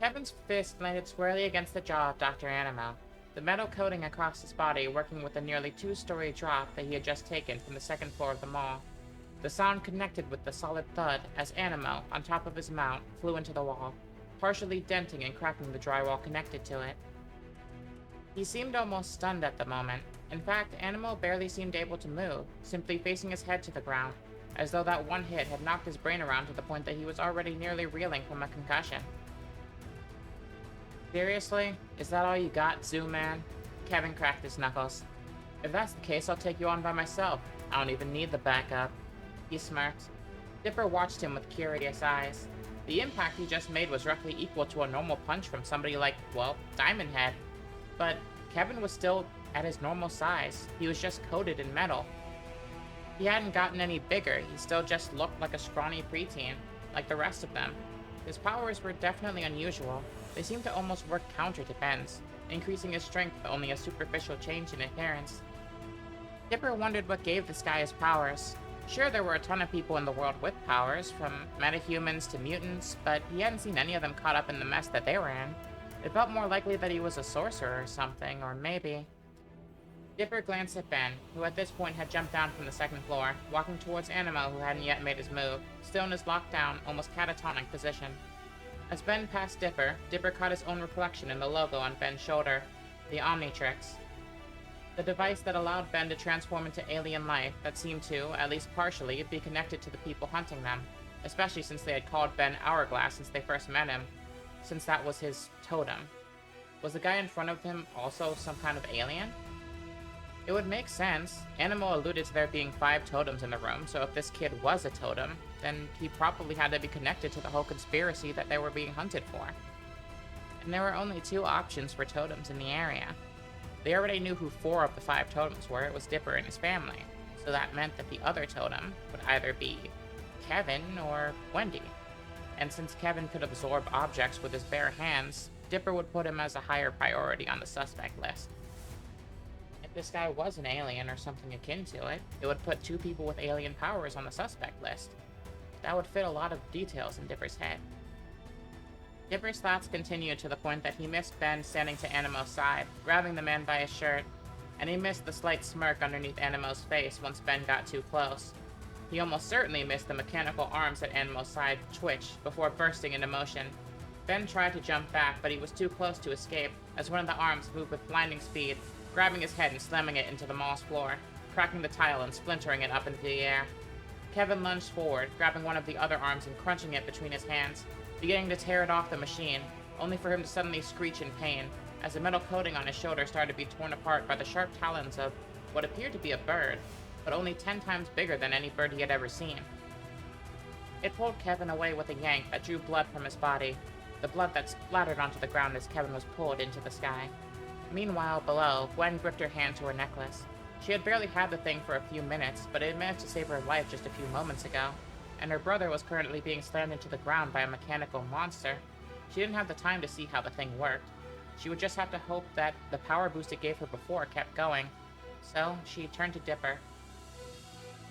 Kevin's fist landed squarely against the jaw of Dr. Animo, the metal coating across his body working with the nearly two-story drop that he had just taken from the second floor of the mall. The sound connected with the solid thud as Animo, on top of his mount, flew into the wall, partially denting and cracking the drywall connected to it. He seemed almost stunned at the moment. In fact, Animo barely seemed able to move, simply facing his head to the ground, as though that one hit had knocked his brain around to the point that he was already nearly reeling from a concussion. Seriously? Is that all you got, Zoo Man? Kevin cracked his knuckles. If that's the case, I'll take you on by myself. I don't even need the backup. He smirked. Dipper watched him with curious eyes. The impact he just made was roughly equal to a normal punch from somebody like, well, Diamond Head. But Kevin was still at his normal size. He was just coated in metal. He hadn't gotten any bigger. He still just looked like a scrawny preteen, like the rest of them. His powers were definitely unusual. They seemed to almost work counter to Ben's, increasing his strength with only a superficial change in appearance. Dipper wondered what gave this guy his powers. Sure, there were a ton of people in the world with powers, from metahumans to mutants, but he hadn't seen any of them caught up in the mess that they were in. It felt more likely that he was a sorcerer or something, or maybe... Dipper glanced at Ben, who at this point had jumped down from the second floor, walking towards Animo, who hadn't yet made his move, still in his locked-down, almost catatonic position. As Ben passed Dipper, Dipper caught his own reflection in the logo on Ben's shoulder, the Omnitrix. The device that allowed Ben to transform into alien life that seemed to, at least partially, be connected to the people hunting them, especially since they had called Ben Hourglass since they first met him, since that was his totem. Was the guy in front of him also some kind of alien? It would make sense. Animo alluded to there being 5 totems in the room, so if this kid was a totem, then he probably had to be connected to the whole conspiracy that they were being hunted for. And there were only 2 options for totems in the area. They already knew who 4 of the 5 totems were. It was Dipper and his family, so that meant that the other totem would either be Kevin or Wendy. And since Kevin could absorb objects with his bare hands, Dipper would put him as a higher priority on the suspect list. If this guy was an alien or something akin to it, it would put 2 people with alien powers on the suspect list. That would fit a lot of details in Dipper's head. Dipper's thoughts continued to the point that he missed Ben standing to Animo's side, grabbing the man by his shirt, and he missed the slight smirk underneath Animo's face once Ben got too close. He almost certainly missed the mechanical arms at Animo's side twitch before bursting into motion. Ben tried to jump back, but he was too close to escape, as one of the arms moved with blinding speed, grabbing his head and slamming it into the mall's floor, cracking the tile and splintering it up into the air. Kevin lunged forward, grabbing one of the other arms and crunching it between his hands, beginning to tear it off the machine, only for him to suddenly screech in pain, as the metal coating on his shoulder started to be torn apart by the sharp talons of what appeared to be a bird, but only 10 times bigger than any bird he had ever seen. It pulled Kevin away with a yank that drew blood from his body, the blood that splattered onto the ground as Kevin was pulled into the sky. Meanwhile, below, Gwen gripped her hand to her necklace. She had barely had the thing for a few minutes, but it had managed to save her life just a few moments ago, and her brother was currently being slammed into the ground by a mechanical monster. She didn't have the time to see how the thing worked. She would just have to hope that the power boost it gave her before kept going. So, she turned to Dipper,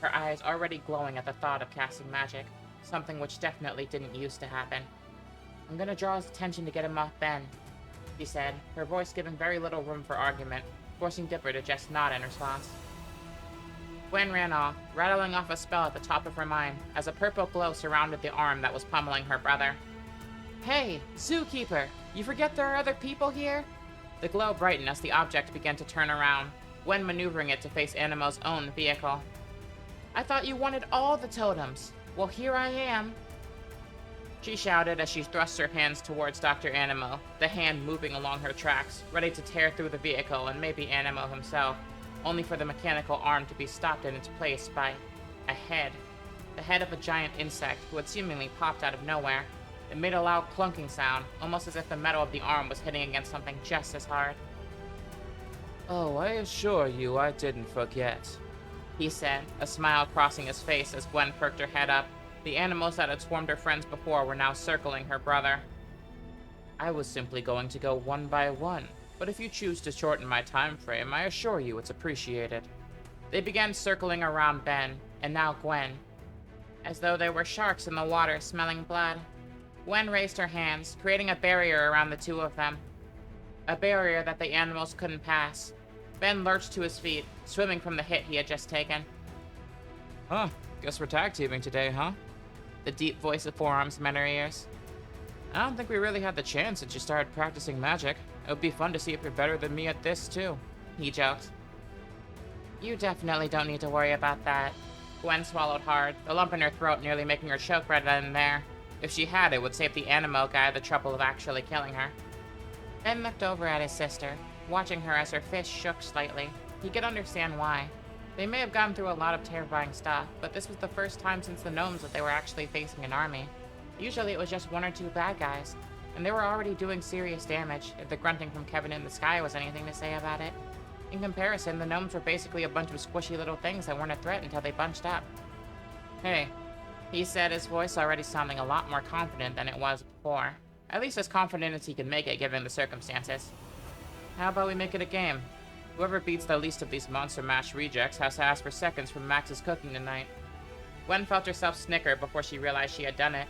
her eyes already glowing at the thought of casting magic, something which definitely didn't used to happen. I'm gonna draw his attention to get him off Ben, she said, her voice giving very little room for argument, forcing Dipper to just nod in response. Gwen ran off, rattling off a spell at the top of her mind, as a purple glow surrounded the arm that was pummeling her brother. Hey, Zookeeper! You forget there are other people here? The glow brightened as the object began to turn around, Gwen maneuvering it to face Animo's own vehicle. I thought you wanted all the totems. Well, here I am. She shouted as she thrust her hands towards Dr. Animo, the hand moving along her tracks, ready to tear through the vehicle and maybe Animo himself, only for the mechanical arm to be stopped in its place by a head. The head of a giant insect who had seemingly popped out of nowhere. It made a loud clunking sound, almost as if the metal of the arm was hitting against something just as hard. Oh, I assure you I didn't forget, he said, a smile crossing his face as Gwen perked her head up. The animals that had swarmed her friends before were now circling her brother. I was simply going to go one by one, but if you choose to shorten my time frame, I assure you it's appreciated. They began circling around Ben, and now Gwen, as though they were sharks in the water smelling blood. Gwen raised her hands, creating a barrier around the two of them. A barrier that the animals couldn't pass. Ben lurched to his feet, swimming from the hit he had just taken. Huh, guess we're tag teaming today, huh? The deep voice of Forearms met her ears. I don't think we really had the chance since you started practicing magic. It would be fun to see if you're better than me at this, too. He joked. You definitely don't need to worry about that. Gwen swallowed hard, the lump in her throat nearly making her choke right then and there. If she had, it would save the Animo guy the trouble of actually killing her. Ben looked over at his sister, watching her as her fist shook slightly. He could understand why. They may have gone through a lot of terrifying stuff, but this was the first time since the gnomes that they were actually facing an army. Usually it was just one or two bad guys, and they were already doing serious damage, if the grunting from Kevin in the sky was anything to say about it. In comparison, the gnomes were basically a bunch of squishy little things that weren't a threat until they bunched up. Hey, he said, his voice already sounding a lot more confident than it was before. At least as confident as he could make it given the circumstances. How about we make it a game? Whoever beats the least of these Monster Mash rejects has to ask for seconds from Max's cooking tonight. Gwen felt herself snicker before she realized she had done it.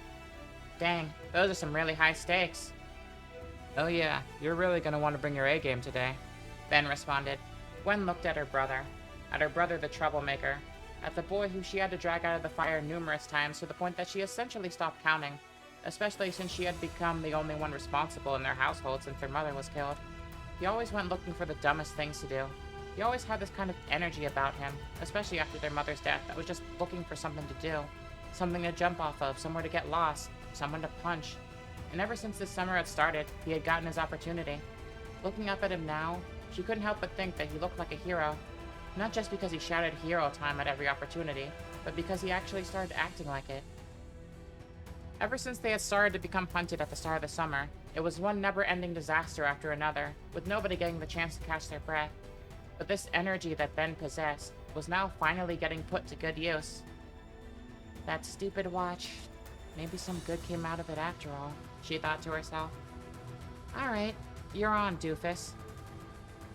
Dang, those are some really high stakes. Oh yeah, you're really gonna want to bring your A-game today. Ben responded. Gwen looked at her brother the troublemaker, at the boy who she had to drag out of the fire numerous times to the point that she essentially stopped counting, especially since she had become the only one responsible in their household since their mother was killed. He always went looking for the dumbest things to do. He always had this kind of energy about him, especially after their mother's death, that was just looking for something to do. Something to jump off of, somewhere to get lost, someone to punch. And ever since this summer had started, he had gotten his opportunity. Looking up at him now, she couldn't help but think that he looked like a hero. Not just because he shouted hero time at every opportunity, but because he actually started acting like it. Ever since they had started to become hunted at the start of the summer, it was one never-ending disaster after another, with nobody getting the chance to catch their breath. But this energy that Ben possessed was now finally getting put to good use. That stupid watch. Maybe some good came out of it after all, she thought to herself. Alright, you're on, doofus.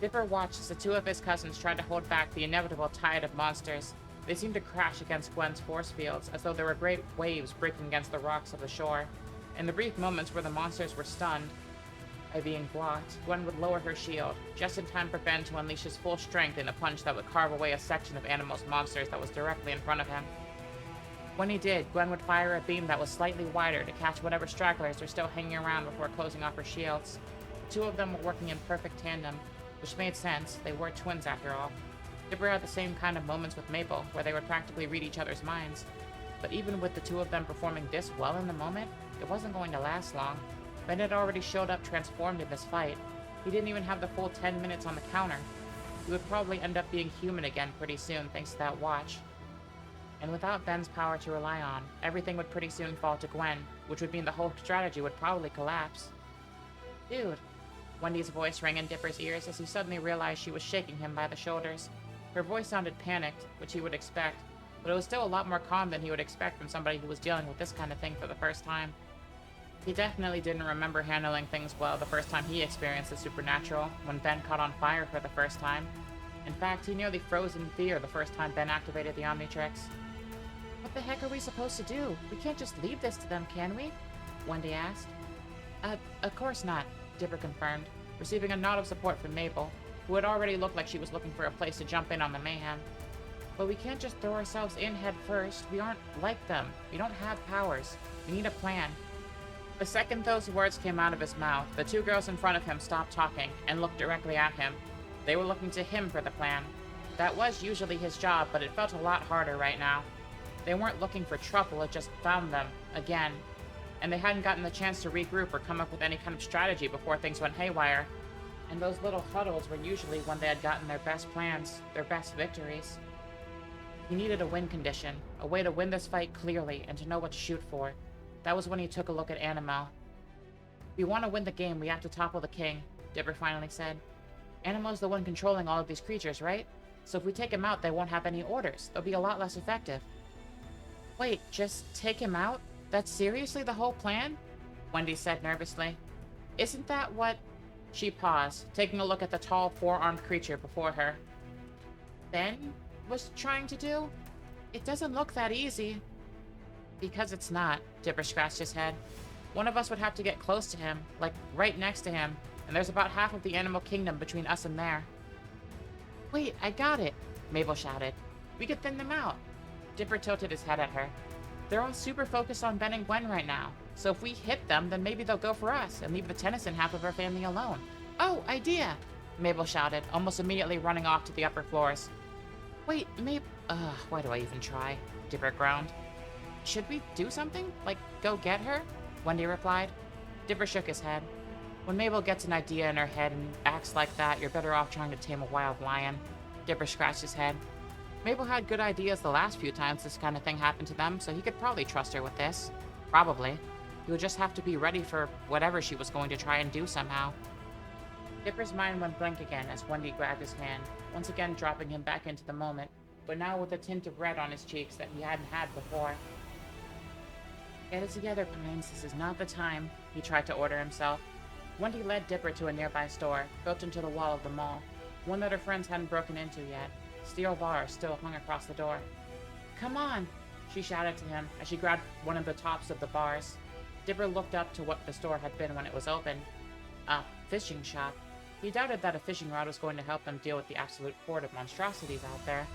Dipper watched as the two of his cousins tried to hold back the inevitable tide of monsters. They seemed to crash against Gwen's force fields, as though there were great waves breaking against the rocks of the shore. In the brief moments where the monsters were stunned by being blocked, Gwen would lower her shield, just in time for Ben to unleash his full strength in a punch that would carve away a section of Animo's monsters that was directly in front of him. When he did, Gwen would fire a beam that was slightly wider to catch whatever stragglers were still hanging around before closing off her shields. The two of them were working in perfect tandem, which made sense, they were twins after all. Dipper had the same kind of moments with Mabel, where they would practically read each other's minds. But even with the two of them performing this well in the moment, it wasn't going to last long. Ben had already showed up transformed in this fight. He didn't even have the full 10 minutes on the counter. He would probably end up being human again pretty soon thanks to that watch. And without Ben's power to rely on, everything would pretty soon fall to Gwen, which would mean the whole strategy would probably collapse. Dude. Wendy's voice rang in Dipper's ears as he suddenly realized she was shaking him by the shoulders. Her voice sounded panicked, which he would expect, but it was still a lot more calm than he would expect from somebody who was dealing with this kind of thing for the first time. He definitely didn't remember handling things well the first time he experienced the supernatural, when Ben caught on fire for the first time. In fact, he nearly froze in fear the first time Ben activated the Omnitrix. What the heck are we supposed to do? We can't just leave this to them, can we? Wendy asked. Of course not, Dipper confirmed, receiving a nod of support from Mabel, who had already looked like she was looking for a place to jump in on the mayhem. But we can't just throw ourselves in head first. We aren't like them. We don't have powers. We need a plan. The second those words came out of his mouth, the two girls in front of him stopped talking and looked directly at him. They were looking to him for the plan. That was usually his job, but it felt a lot harder right now. They weren't looking for trouble, it just found them, again. And they hadn't gotten the chance to regroup or come up with any kind of strategy before things went haywire. And those little huddles were usually when they had gotten their best plans, their best victories. He needed a win condition, a way to win this fight clearly and to know what to shoot for. That was when he took a look at Animo. If we want to win the game, we have to topple the king, Dipper finally said. Animo's the one controlling all of these creatures, right? So if we take him out, they won't have any orders. They'll be a lot less effective. Wait, just take him out? That's seriously the whole plan? Wendy said nervously. Isn't that what... She paused, taking a look at the tall, four-armed creature before her. Ben was trying to do? It doesn't look that easy. Because it's not, Dipper scratched his head. One of us would have to get close to him, like right next to him, and there's about half of the animal kingdom between us and there. Wait, I got it, Mabel shouted. We could thin them out. Dipper tilted his head at her. They're all super focused on Ben and Gwen right now, so if we hit them, then maybe they'll go for us and leave the Tennyson half of our family alone. Oh, idea! Mabel shouted, almost immediately running off to the upper floors. Wait, why do I even try? Dipper groaned. Should we do something? Like, go get her? Wendy replied. Dipper shook his head. When Mabel gets an idea in her head and acts like that, you're better off trying to tame a wild lion. Dipper scratched his head. Mabel had good ideas the last few times this kind of thing happened to them, so he could probably trust her with this. Probably. He would just have to be ready for whatever she was going to try and do somehow. Dipper's mind went blank again as Wendy grabbed his hand, once again dropping him back into the moment, but now with a tint of red on his cheeks that he hadn't had before. Get it together, Pines. This is not the time, he tried to order himself. Wendy led Dipper to a nearby store, built into the wall of the mall, one that her friends hadn't broken into yet. Steel bars still hung across the door. Come on, she shouted to him as she grabbed one of the tops of the bars. Dipper looked up to what the store had been when it was open. A fishing shop. He doubted that a fishing rod was going to help them deal with the absolute horde of monstrosities out there.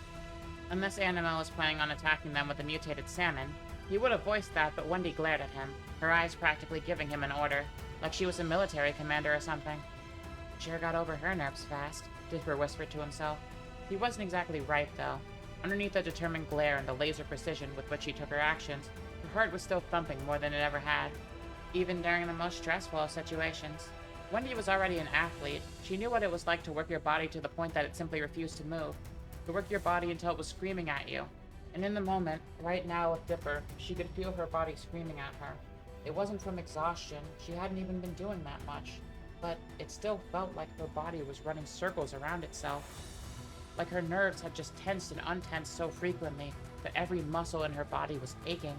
Unless Animo was planning on attacking them with a mutated salmon, he would have voiced that, but Wendy glared at him, her eyes practically giving him an order, like she was a military commander or something. Sure got over her nerves fast, Dipper whispered to himself. He wasn't exactly right, though. Underneath the determined glare and the laser precision with which she took her actions, her heart was still thumping more than it ever had, even during the most stressful of situations. Wendy was already an athlete. She knew what it was like to work your body to the point that it simply refused to move, to work your body until it was screaming at you. And in the moment, right now with Dipper, she could feel her body screaming at her. It wasn't from exhaustion, she hadn't even been doing that much, but it still felt like her body was running circles around itself. Like her nerves had just tensed and untensed so frequently that every muscle in her body was aching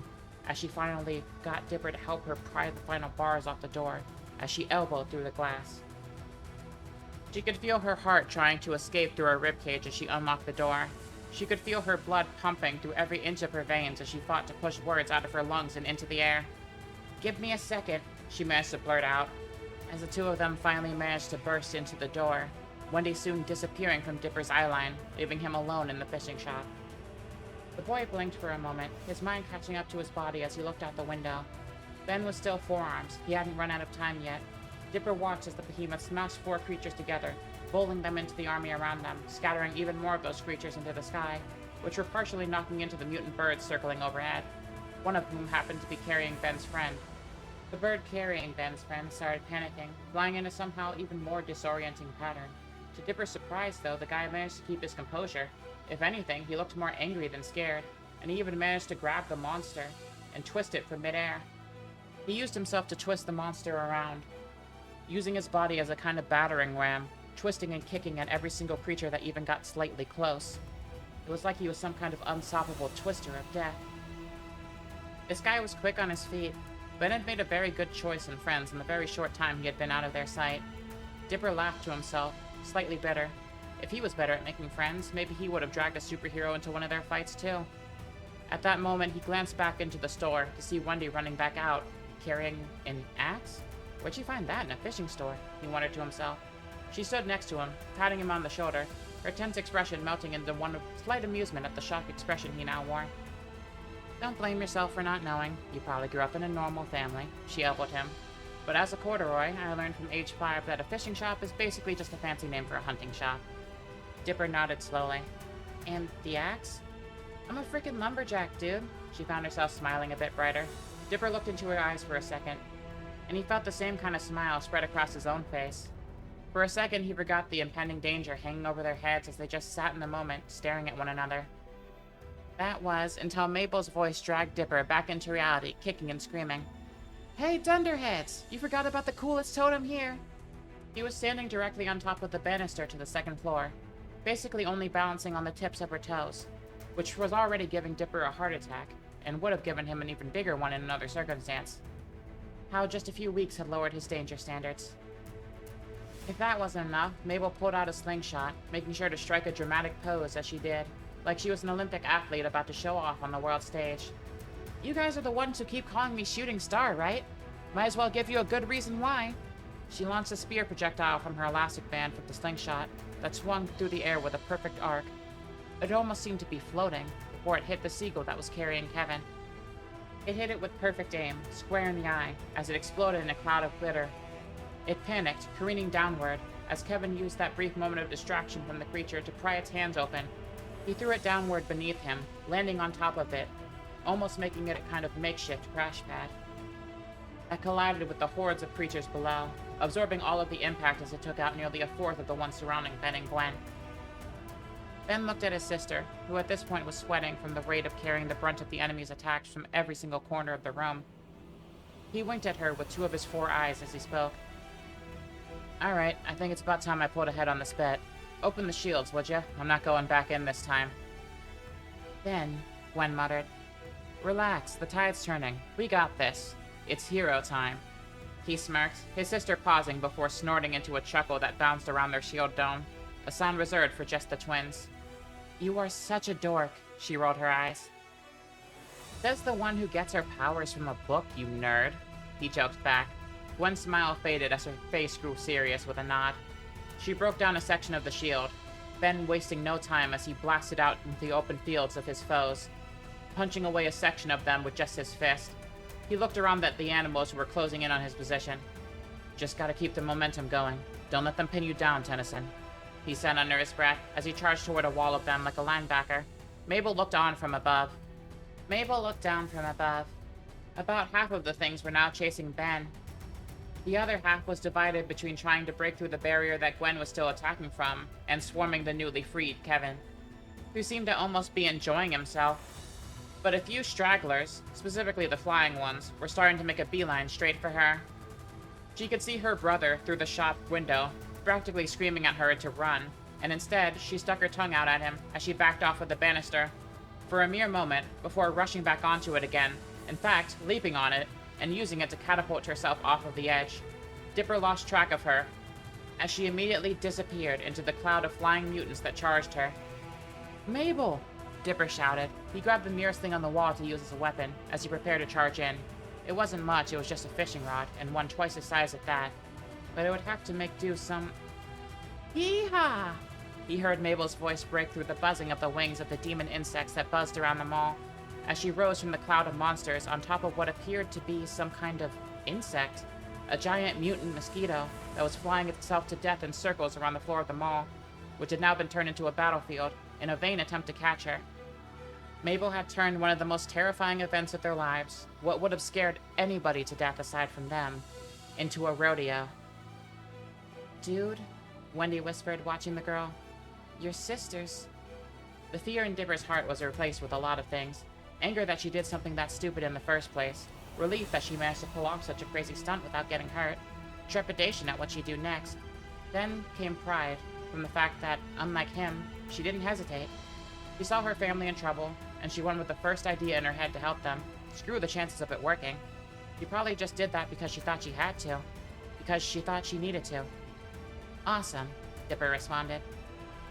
as she finally got Dipper to help her pry the final bars off the door as she elbowed through the glass. She could feel her heart trying to escape through her ribcage as she unlocked the door. She could feel her blood pumping through every inch of her veins as she fought to push words out of her lungs and into the air. Give me a second, she managed to blurt out. As the two of them finally managed to burst into the door, Wendy soon disappearing from Dipper's eyeline, leaving him alone in the fishing shop. The boy blinked for a moment, his mind catching up to his body as he looked out the window. Ben was still forearms, he hadn't run out of time yet. Dipper watched as the behemoth smashed 4 creatures together, bowling them into the army around them, scattering even more of those creatures into the sky, which were partially knocking into the mutant birds circling overhead, one of whom happened to be carrying Ben's friend. The bird carrying Ben's friend started panicking, flying in a somehow even more disorienting pattern. To Dipper's surprise, though, the guy managed to keep his composure. If anything, he looked more angry than scared, and he even managed to grab the monster and twist it from midair. He used himself to twist the monster around, using his body as a kind of battering ram, twisting and kicking at every single creature that even got slightly close. It was like he was some kind of unstoppable twister of death. This guy was quick on his feet. Ben had made a very good choice in friends in the very short time he had been out of their sight. Dipper laughed to himself, slightly bitter. If he was better at making friends, maybe he would have dragged a superhero into one of their fights too. At that moment, he glanced back into the store to see Wendy running back out, carrying an axe? Where'd she find that in a fishing store? He wondered to himself. She stood next to him, patting him on the shoulder, her tense expression melting into one of slight amusement at the shocked expression he now wore. Don't blame yourself for not knowing. You probably grew up in a normal family, she elbowed him. But as a corduroy, I learned from age 5 that a fishing shop is basically just a fancy name for a hunting shop. Dipper nodded slowly. And the axe? I'm a frickin' lumberjack, dude. She found herself smiling a bit brighter. Dipper looked into her eyes for a second, and he felt the same kind of smile spread across his own face. For a second, he forgot the impending danger hanging over their heads as they just sat in the moment, staring at one another. That was until Mabel's voice dragged Dipper back into reality, kicking and screaming. Hey, dunderheads! You forgot about the coolest totem here! He was standing directly on top of the banister to the second floor, basically only balancing on the tips of her toes, which was already giving Dipper a heart attack, and would have given him an even bigger one in another circumstance. How just a few weeks had lowered his danger standards. If that wasn't enough, Mabel pulled out a slingshot, making sure to strike a dramatic pose as she did, like she was an Olympic athlete about to show off on the world stage. You guys are the ones who keep calling me Shooting Star, right? Might as well give you a good reason why. She launched a spear projectile from her elastic band from the slingshot that swung through the air with a perfect arc. It almost seemed to be floating before it hit the seagull that was carrying Kevin. It hit it with perfect aim, square in the eye, as it exploded in a cloud of glitter. It panicked, careening downward, as Kevin used that brief moment of distraction from the creature to pry its hands open. He threw it downward beneath him, landing on top of it, almost making it a kind of makeshift crash pad. It collided with the hordes of creatures below, absorbing all of the impact as it took out nearly a fourth of the ones surrounding Ben and Gwen. Ben looked at his sister, who at this point was sweating from the rate of carrying the brunt of the enemy's attacks from every single corner of the room. He winked at her with 2 of his 4 eyes as he spoke. Alright, I think it's about time I pulled ahead on this bet. Open the shields, would ya? I'm not going back in this time. Ben, Gwen muttered. Relax, the tide's turning. We got this. It's hero time. He smirked, his sister pausing before snorting into a chuckle that bounced around their shield dome, a sound reserved for just the twins. You are such a dork, she rolled her eyes. Says the one who gets her powers from a book, you nerd, he joked back. Gwen's smile faded as her face grew serious with a nod. She broke down a section of the shield, Ben wasting no time as he blasted out into the open fields of his foes, punching away a section of them with just his fist. He looked around at the animals who were closing in on his position. Just gotta keep the momentum going. Don't let them pin you down, Tennyson, he said under his breath as he charged toward a wall of them like a linebacker. Mabel looked on from above. Mabel looked down from above. About half of the things were now chasing Ben. The other half was divided between trying to break through the barrier that Gwen was still attacking from and swarming the newly freed Kevin, who seemed to almost be enjoying himself. But a few stragglers, specifically the flying ones, were starting to make a beeline straight for her. She could see her brother through the shop window, practically screaming at her to run, and instead she stuck her tongue out at him as she backed off of the banister, for a mere moment before rushing back onto it again, in fact, leaping on it and using it to catapult herself off of the edge. Dipper lost track of her, as she immediately disappeared into the cloud of flying mutants that charged her. Mabel! Dipper shouted. He grabbed the nearest thing on the wall to use as a weapon, as he prepared to charge in. It wasn't much, it was just a fishing rod, and one twice his size at that. But it would have to make do some... Hee-haw! He heard Mabel's voice break through the buzzing of the wings of the demon insects that buzzed around them all, as she rose from the cloud of monsters on top of what appeared to be some kind of insect, a giant mutant mosquito that was flying itself to death in circles around the floor of the mall, which had now been turned into a battlefield in a vain attempt to catch her. Mabel had turned one of the most terrifying events of their lives, what would have scared anybody to death aside from them, into a rodeo. Dude, Wendy whispered, watching the girl. Your sisters. The fear in Dipper's heart was replaced with a lot of things. Anger that she did something that stupid in the first place. Relief that she managed to pull off such a crazy stunt without getting hurt. Trepidation at what she'd do next. Then came pride, from the fact that, unlike him, she didn't hesitate. She saw her family in trouble, and she went with the first idea in her head to help them. Screw the chances of it working. She probably just did that because she thought she had to. Because she thought she needed to. Awesome, Dipper responded.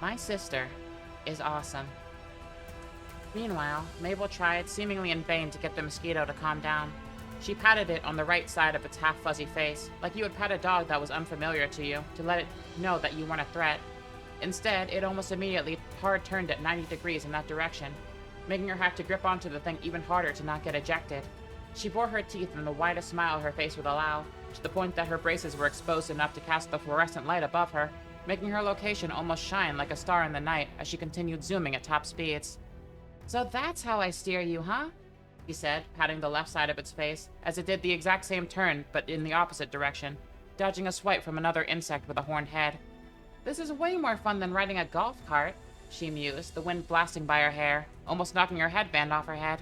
My sister is awesome. Meanwhile, Mabel tried, seemingly in vain, to get the mosquito to calm down. She patted it on the right side of its half-fuzzy face, like you would pat a dog that was unfamiliar to you, to let it know that you weren't a threat. Instead, it almost immediately hard turned at 90 degrees in that direction, making her have to grip onto the thing even harder to not get ejected. She bore her teeth in the widest smile her face would allow, to the point that her braces were exposed enough to cast the fluorescent light above her, making her location almost shine like a star in the night as she continued zooming at top speeds. So that's how I steer you, huh? He said, patting the left side of its face, as it did the exact same turn, but in the opposite direction, dodging a swipe from another insect with a horned head. This is way more fun than riding a golf cart, she mused, the wind blasting by her hair, almost knocking her headband off her head.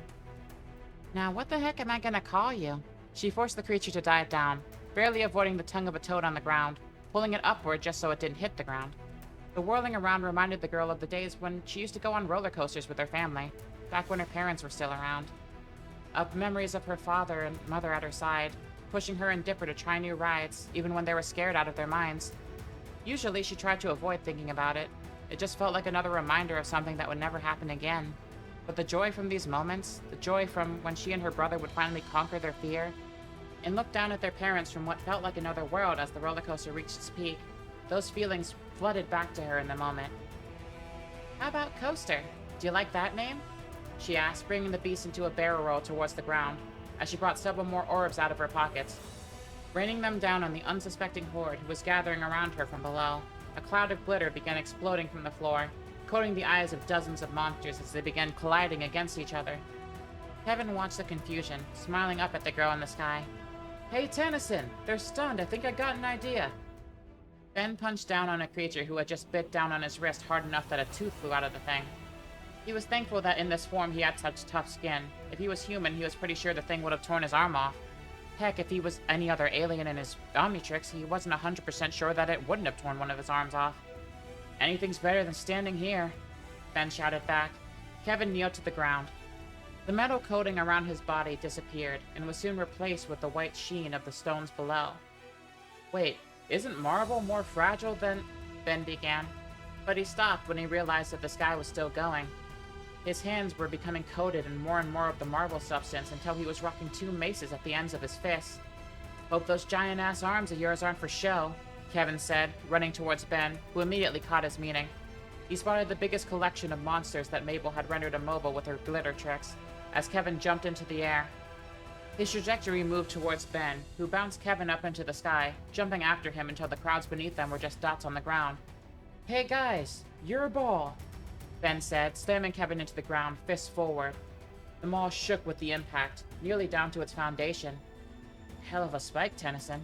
Now what the heck am I gonna call you? She forced the creature to dive down, barely avoiding the tongue of a toad on the ground, pulling it upward just so it didn't hit the ground. The whirling around reminded the girl of the days when she used to go on roller coasters with her family, back when her parents were still around. Of memories of her father and mother at her side, pushing her and Dipper to try new rides, even when they were scared out of their minds. Usually she tried to avoid thinking about it. It just felt like another reminder of something that would never happen again. But the joy from these moments, the joy from when she and her brother would finally conquer their fear, and looked down at their parents from what felt like another world as the roller coaster reached its peak. Those feelings flooded back to her in the moment. How about Coaster? Do you like that name? She asked, bringing the beast into a barrel roll towards the ground, as she brought several more orbs out of her pockets, raining them down on the unsuspecting horde who was gathering around her from below. A cloud of glitter began exploding from the floor, coating the eyes of dozens of monsters as they began colliding against each other. Kevin watched the confusion, smiling up at the girl in the sky. Hey Tennyson, they're stunned. I think I got an idea. Ben punched down on a creature who had just bit down on his wrist hard enough that a tooth flew out of the thing. He was thankful that in this form he had such tough skin. If he was human, he was pretty sure the thing would have torn his arm off. Heck, if he was any other alien in his Omnitrix, he wasn't 100% sure that it wouldn't have torn one of his arms off. Anything's better than standing here, Ben shouted back. Kevin kneeled to the ground. The metal coating around his body disappeared and was soon replaced with the white sheen of the stones below. Wait, isn't marble more fragile than... Ben began, but he stopped when he realized that the sky was still going. His hands were becoming coated in more and more of the marble substance until he was rocking 2 maces at the ends of his fists. Hope those giant-ass arms of yours aren't for show, Kevin said, running towards Ben, who immediately caught his meaning. He spotted the biggest collection of monsters that Mabel had rendered immobile with her glitter tricks, as Kevin jumped into the air. His trajectory moved towards Ben, who bounced Kevin up into the sky, jumping after him until the crowds beneath them were just dots on the ground. Hey guys, you're a ball, Ben said, slamming Kevin into the ground, fists forward. The mall shook with the impact, nearly down to its foundation. Hell of a spike, Tennyson.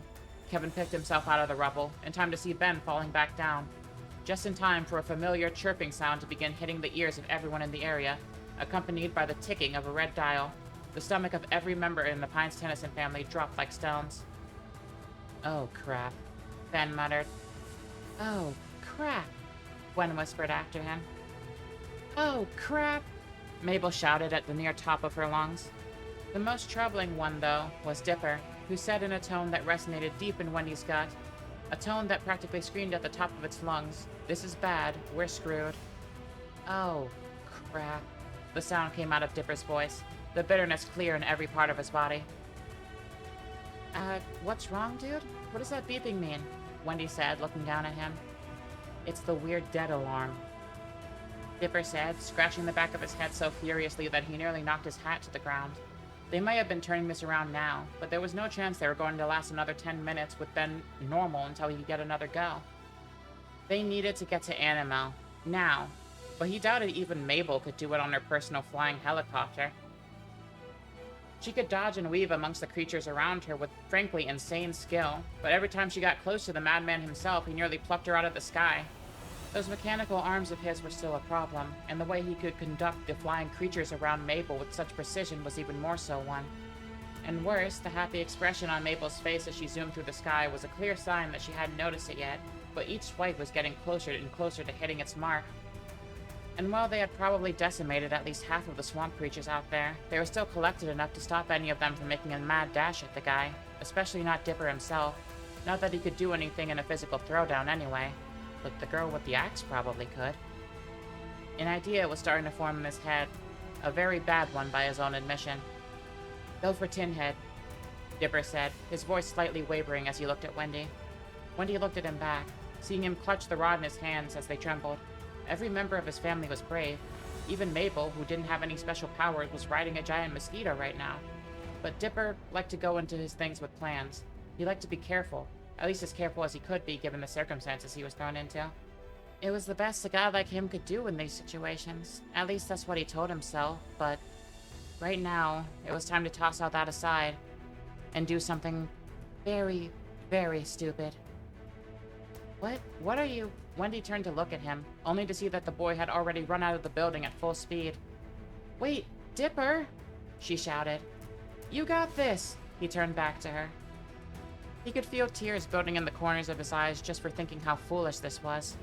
Kevin picked himself out of the rubble, in time to see Ben falling back down. Just in time for a familiar chirping sound to begin hitting the ears of everyone in the area, accompanied by the ticking of a red dial. The stomach of every member in the Pines-Tennyson family dropped like stones. Oh, crap, Ben muttered. Oh, crap, Gwen whispered after him. Oh, crap, Mabel shouted at the near top of her lungs. The most troubling one, though, was Dipper, who said in a tone that resonated deep in Wendy's gut, a tone that practically screamed at the top of its lungs, "This is bad, we're screwed." Oh, crap. The sound came out of Dipper's voice, the bitterness clear in every part of his body. What's wrong, dude? What does that beeping mean? Wendy said, looking down at him. It's the weird dead alarm, Dipper said, scratching the back of his head so furiously that he nearly knocked his hat to the ground. They might have been turning this around now, but there was no chance they were going to last another 10 minutes with Ben normal until he could get another go. They needed to get to Animo, now, but he doubted even Mabel could do it on her personal flying helicopter. She could dodge and weave amongst the creatures around her with, frankly, insane skill, but every time she got close to the madman himself, he nearly plucked her out of the sky. Those mechanical arms of his were still a problem, and the way he could conduct the flying creatures around Mabel with such precision was even more so one. And worse, the happy expression on Mabel's face as she zoomed through the sky was a clear sign that she hadn't noticed it yet, but each swipe was getting closer and closer to hitting its mark. And while they had probably decimated at least half of the swamp creatures out there, they were still collected enough to stop any of them from making a mad dash at the guy, especially not Dipper himself, not that he could do anything in a physical throwdown anyway. But the girl with the axe probably could. An idea was starting to form in his head, a very bad one by his own admission. Go for Tinhead, Dipper said, his voice slightly wavering as he looked at Wendy. Wendy looked at him back, seeing him clutch the rod in his hands as they trembled. Every member of his family was brave. Even Mabel, who didn't have any special powers, was riding a giant mosquito right now. But Dipper liked to go into his things with plans. He liked to be careful. At least as careful as he could be, given the circumstances he was thrown into. It was the best a guy like him could do in these situations. At least that's what he told himself, but right now, it was time to toss all that aside and do something very, very stupid. What are you? Wendy turned to look at him, only to see that the boy had already run out of the building at full speed. Wait, Dipper, she shouted. You got this, he turned back to her. He could feel tears building in the corners of his eyes just for thinking how foolish this was.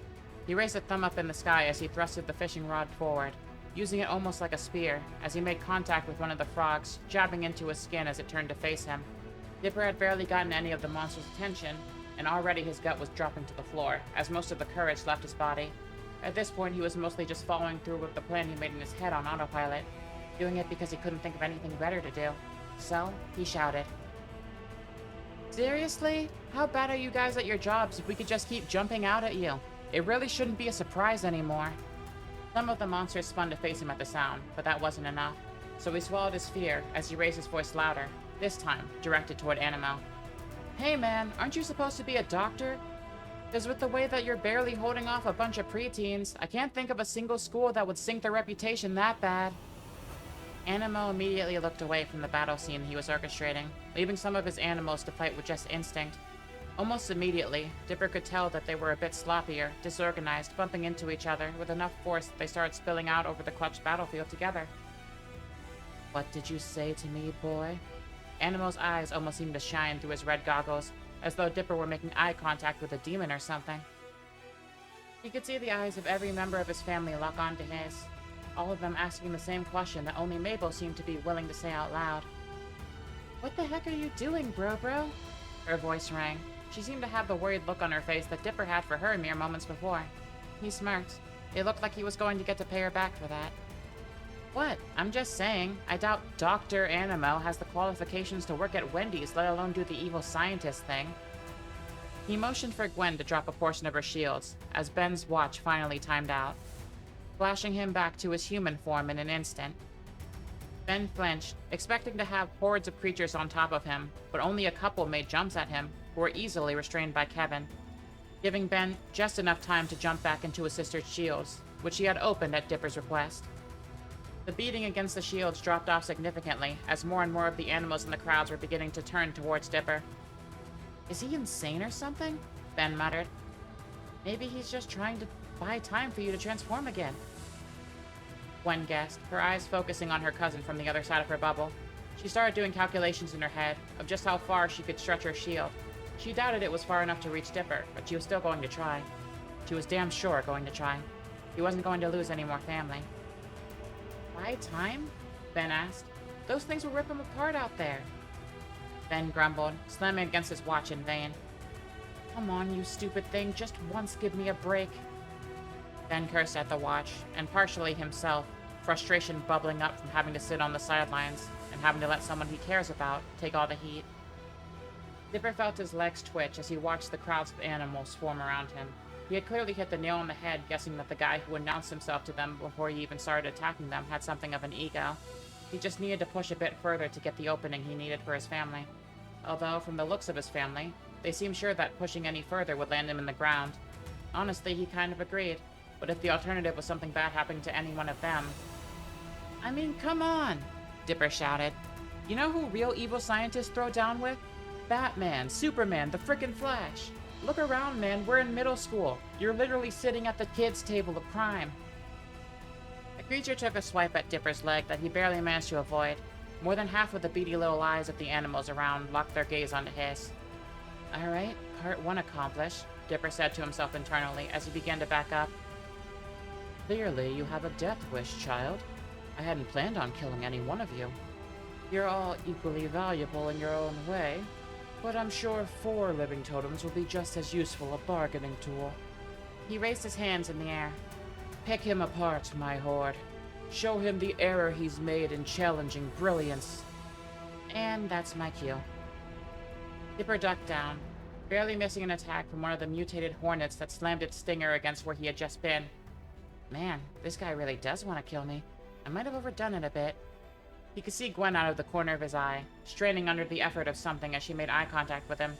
He raised a thumb up in the sky as he thrusted the fishing rod forward, using it almost like a spear, as he made contact with one of the frogs, jabbing into his skin as it turned to face him. Dipper had barely gotten any of the monster's attention, and already his gut was dropping to the floor, as most of the courage left his body. At this point, he was mostly just following through with the plan he made in his head on autopilot, doing it because he couldn't think of anything better to do. So, he shouted, Seriously? How bad are you guys at your jobs if we could just keep jumping out at you? It really shouldn't be a surprise anymore. Some of the monsters spun to face him at the sound, but that wasn't enough. So he swallowed his fear as he raised his voice louder, this time directed toward Animo. Hey man, aren't you supposed to be a doctor? Because with the way that you're barely holding off a bunch of preteens, I can't think of a single school that would sink their reputation that bad. Animo immediately looked away from the battle scene he was orchestrating, leaving some of his animals to fight with just instinct. Almost immediately, Dipper could tell that they were a bit sloppier, disorganized, bumping into each other with enough force that they started spilling out over the clutched battlefield together. What did you say to me, boy? Animo's eyes almost seemed to shine through his red goggles, as though Dipper were making eye contact with a demon or something. He could see the eyes of every member of his family lock onto his, all of them asking the same question that only Mabel seemed to be willing to say out loud. What the heck are you doing, bro? Her voice rang. She seemed to have the worried look on her face that Dipper had for her mere moments before. He smirked. It looked like he was going to get to pay her back for that. What? I'm just saying. I doubt Dr. Animo has the qualifications to work at Wendy's, let alone do the evil scientist thing. He motioned for Gwen to drop a portion of her shields, as Ben's watch finally timed out, flashing him back to his human form in an instant. Ben flinched, expecting to have hordes of creatures on top of him, but only a couple made jumps at him, who were easily restrained by Kevin, giving Ben just enough time to jump back into his sister's shields, which he had opened at Dipper's request. The beating against the shields dropped off significantly as more and more of the animals in the crowds were beginning to turn towards Dipper. Is he insane or something? Ben muttered. Maybe he's just trying to buy time for you to transform again. Gwen guessed, her eyes focusing on her cousin from the other side of her bubble. She started doing calculations in her head of just how far she could stretch her shield. She doubted it was far enough to reach Dipper, but she was still going to try. She was damn sure going to try. He wasn't going to lose any more family. Buy time? Ben asked. Those things will rip him apart out there. Ben grumbled, slamming against his watch in vain. Come on, you stupid thing, just once give me a break. Ben cursed at the watch, and partially himself, frustration bubbling up from having to sit on the sidelines and having to let someone he cares about take all the heat. Dipper felt his legs twitch as he watched the crowds of animals swarm around him. He had clearly hit the nail on the head, guessing that the guy who announced himself to them before he even started attacking them had something of an ego. He just needed to push a bit further to get the opening he needed for his family. Although, from the looks of his family, they seemed sure that pushing any further would land him in the ground. Honestly, he kind of agreed, but if the alternative was something bad happening to any one of them... I mean, come on! Dipper shouted. You know who real evil scientists throw down with? Batman, Superman, the frickin' Flash. Look around, man, we're in middle school. You're literally sitting at the kids' table of crime. The creature took a swipe at Dipper's leg that he barely managed to avoid. More than half of the beady little eyes of the animals around locked their gaze onto his. Alright, part 1 accomplished, Dipper said to himself internally as he began to back up. Clearly, you have a death wish, child. I hadn't planned on killing any one of you. You're all equally valuable in your own way, but I'm sure 4 living totems will be just as useful a bargaining tool. He raised his hands in the air. Pick him apart, my horde. Show him the error he's made in challenging brilliance. And that's my cue. Dipper ducked down, barely missing an attack from one of the mutated hornets that slammed its stinger against where he had just been. Man, this guy really does want to kill me. I might have overdone it a bit. He could see Gwen out of the corner of his eye, straining under the effort of something as she made eye contact with him.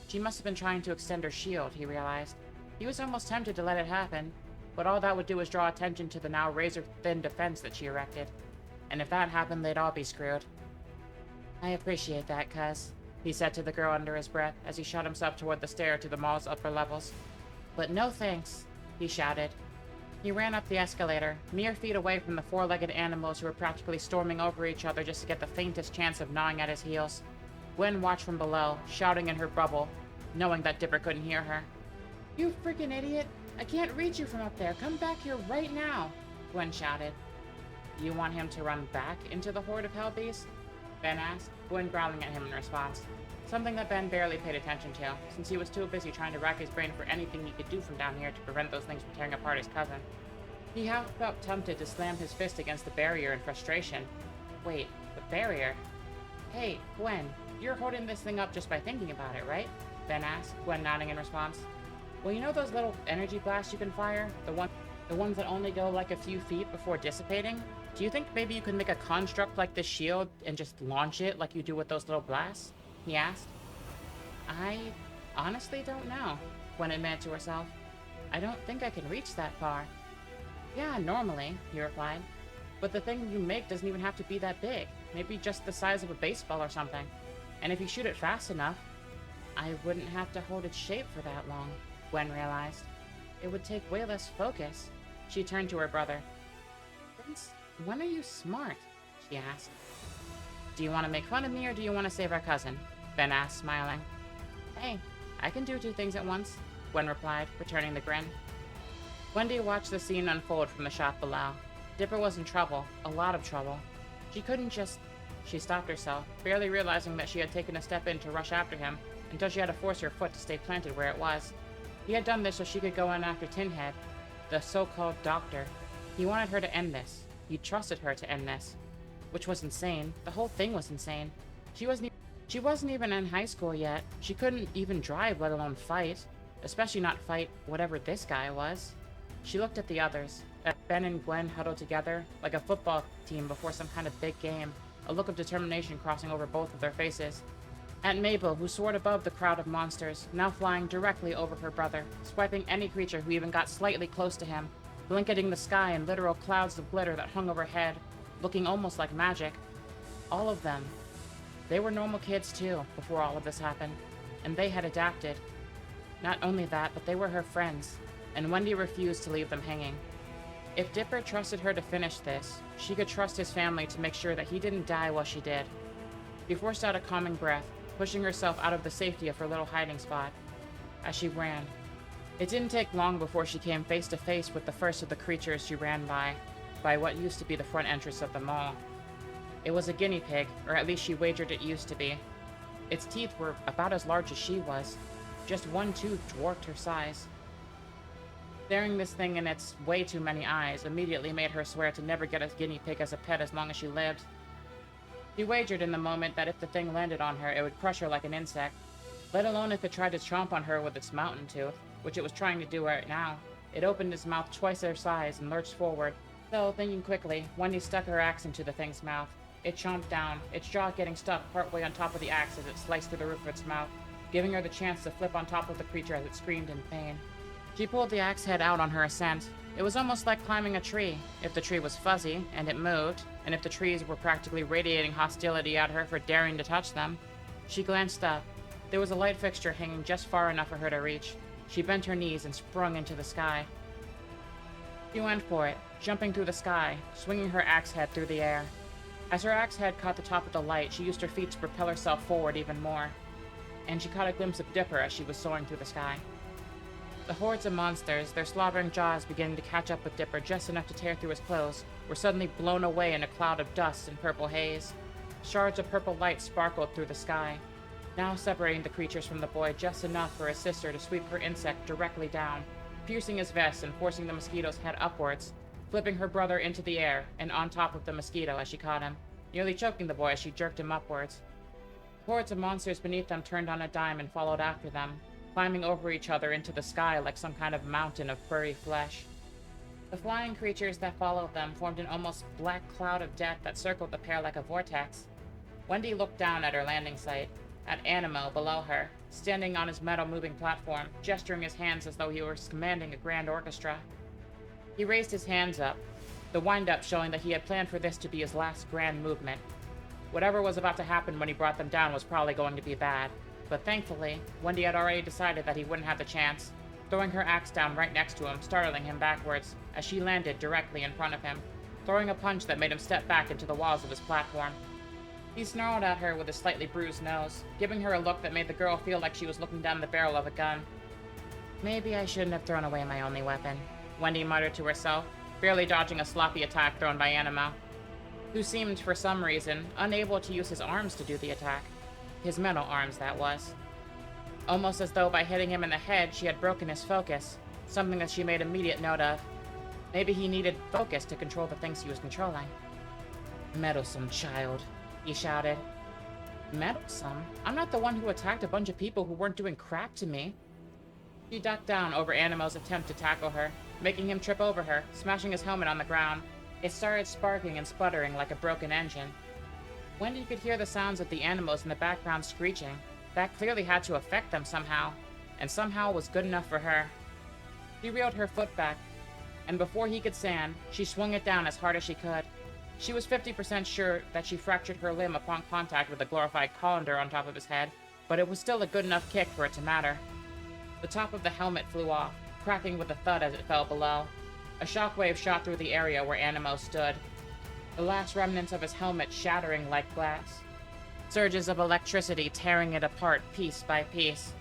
She must have been trying to extend her shield, he realized. He was almost tempted to let it happen, but all that would do was draw attention to the now razor-thin defense that she erected. And if that happened, they'd all be screwed. I appreciate that, cuz, he said to the girl under his breath as he shot himself toward the stair to the mall's upper levels. But no thanks, he shouted. He ran up the escalator, mere feet away from the 4-legged animals who were practically storming over each other just to get the faintest chance of gnawing at his heels. Gwen watched from below, shouting in her bubble, knowing that Dipper couldn't hear her. You freaking idiot! I can't reach you from up there! Come back here right now! Gwen shouted. You want him to run back into the horde of hellbeasts? Ben asked, Gwen growling at him in response. Something that Ben barely paid attention to, since he was too busy trying to rack his brain for anything he could do from down here to prevent those things from tearing apart his cousin. He half felt tempted to slam his fist against the barrier in frustration. Wait, the barrier? Hey, Gwen, You're holding this thing up just by thinking about it, right? Ben asked, Gwen nodding in response. Well, you know those little energy blasts you can fire? The ones that only go like a few feet before dissipating? Do you think maybe you could make a construct like this shield and just launch it like you do with those little blasts? He asked. I honestly don't know, Gwen admitted to herself. I don't think I can reach that far. Yeah, normally, he replied. But the thing you make doesn't even have to be that big. Maybe just the size of a baseball or something. And if you shoot it fast enough, I wouldn't have to hold its shape for that long, Gwen realized. It would take way less focus. She turned to her brother. Prince, when are you smart? She asked. Do you want to make fun of me or do you want to save our cousin? Ben asked, smiling. Hey, I can do two things at once, Gwen replied, returning the grin. Wendy watched the scene unfold from the shop below. Dipper was in trouble, a lot of trouble. She couldn't just... She stopped herself, barely realizing that she had taken a step in to rush after him, until she had to force her foot to stay planted where it was. He had done this so she could go in after Tinhead, the so-called doctor. He wanted her to end this. He trusted her to end this. Which was insane. The whole thing was insane. She wasn't even in high school yet. She couldn't even drive, let alone fight. Especially not fight whatever this guy was. She looked at the others, at Ben and Gwen huddled together, like a football team before some kind of big game, a look of determination crossing over both of their faces. At Mabel, who soared above the crowd of monsters, now flying directly over her brother, swiping any creature who even got slightly close to him, blanketing the sky in literal clouds of glitter that hung overhead, looking almost like magic. All of them. They were normal kids too, before all of this happened, and they had adapted. Not only that, but they were her friends, and Wendy refused to leave them hanging. If Dipper trusted her to finish this, she could trust his family to make sure that he didn't die while she did. She forced out a calming breath, pushing herself out of the safety of her little hiding spot. As she ran, it didn't take long before she came face to face with the first of the creatures she ran by what used to be the front entrance of the mall. It was a guinea pig, or at least she wagered it used to be. Its teeth were about as large as she was. Just one tooth dwarfed her size. Staring this thing in its way too many eyes immediately made her swear to never get a guinea pig as a pet as long as she lived. She wagered in the moment that if the thing landed on her, it would crush her like an insect, let alone if it tried to chomp on her with its mountain tooth, which it was trying to do right now. It opened its mouth twice their size and lurched forward. So, thinking quickly, Wendy stuck her axe into the thing's mouth. It chomped down, its jaw getting stuck partway on top of the axe as it sliced through the roof of its mouth, giving her the chance to flip on top of the creature as it screamed in pain. She pulled the axe head out on her ascent. It was almost like climbing a tree, if the tree was fuzzy, and it moved, and if the trees were practically radiating hostility at her for daring to touch them. She glanced up. There was a light fixture hanging just far enough for her to reach. She bent her knees and sprung into the sky. She went for it, jumping through the sky, swinging her axe head through the air. As her axe head caught the top of the light, she used her feet to propel herself forward even more. And she caught a glimpse of Dipper as she was soaring through the sky. The hordes of monsters, their slobbering jaws beginning to catch up with Dipper just enough to tear through his clothes, were suddenly blown away in a cloud of dust and purple haze. Shards of purple light sparkled through the sky, now separating the creatures from the boy just enough for his sister to sweep her insect directly down, piercing his vest and forcing the mosquito's head upwards, flipping her brother into the air and on top of the mosquito as she caught him, nearly choking the boy as she jerked him upwards. Hordes of monsters beneath them turned on a dime and followed after them, climbing over each other into the sky like some kind of mountain of furry flesh. The flying creatures that followed them formed an almost black cloud of death that circled the pair like a vortex. Wendy looked down at her landing site, at Animo below her, standing on his metal moving platform, gesturing his hands as though he were commanding a grand orchestra. He raised his hands up, the wind-up showing that he had planned for this to be his last grand movement. Whatever was about to happen when he brought them down was probably going to be bad. But thankfully, Wendy had already decided that he wouldn't have the chance, throwing her axe down right next to him, startling him backwards, as she landed directly in front of him, throwing a punch that made him step back into the walls of his platform. He snarled at her with a slightly bruised nose, giving her a look that made the girl feel like she was looking down the barrel of a gun. Maybe I shouldn't have thrown away my only weapon, Wendy muttered to herself, barely dodging a sloppy attack thrown by Animo, who seemed, for some reason, unable to use his arms to do the attack. His metal arms, that was. Almost as though by hitting him in the head, she had broken his focus, something that she made immediate note of. Maybe he needed focus to control the things he was controlling. Meddlesome child, he shouted. Meddlesome? I'm not the one who attacked a bunch of people who weren't doing crap to me. She ducked down over Animo's attempt to tackle her, making him trip over her, smashing his helmet on the ground. It started sparking and sputtering like a broken engine. Wendy could hear the sounds of the animals in the background screeching. That clearly had to affect them somehow, and somehow was good enough for her. She reeled her foot back, and before he could stand, she swung it down as hard as she could. She was 50% sure that she fractured her limb upon contact with the glorified colander on top of his head, but it was still a good enough kick for it to matter. The top of the helmet flew off, cracking with a thud as it fell below. A shockwave shot through the area where Animo stood, the last remnants of his helmet shattering like glass. Surges of electricity tearing it apart piece by piece.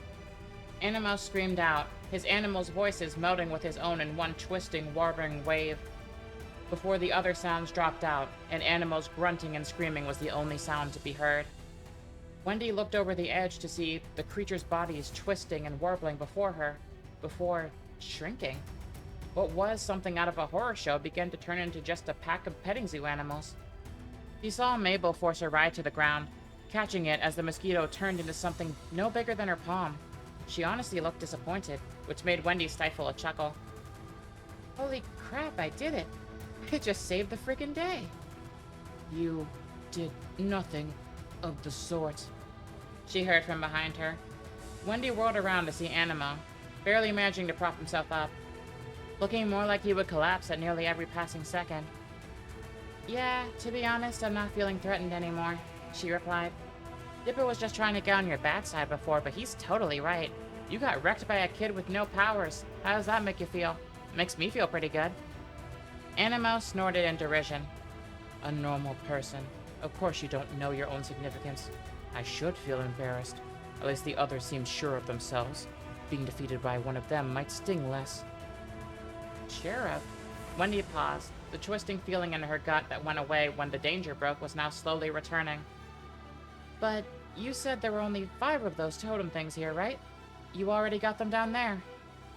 Animo screamed out, his animals' voices melding with his own in one twisting, warping wave. Before the other sounds dropped out, and Animo's grunting and screaming was the only sound to be heard. Wendy looked over the edge to see the creature's bodies twisting and warbling before her, before shrinking. What was something out of a horror show began to turn into just a pack of petting zoo animals. She saw Mabel force her ride to the ground, catching it as the mosquito turned into something no bigger than her palm. She honestly looked disappointed, which made Wendy stifle a chuckle. Holy crap, I did it! It just saved the friggin' day! You did nothing of the sort, she heard from behind her. Wendy whirled around to see Animo, barely managing to prop himself up, looking more like he would collapse at nearly every passing second. Yeah, to be honest, I'm not feeling threatened anymore, she replied. Dipper was just trying to get on your bad side before, but he's totally right. You got wrecked by a kid with no powers. How does that make you feel? Makes me feel pretty good. Animo snorted in derision. A normal person. Of course you don't know your own significance. I should feel embarrassed. At least the others seem sure of themselves. Being defeated by one of them might sting less. Sheriff? Wendy paused. The twisting feeling in her gut that went away when the danger broke was now slowly returning. But you said there were only 5 of those totem things here, right? You already got them down there,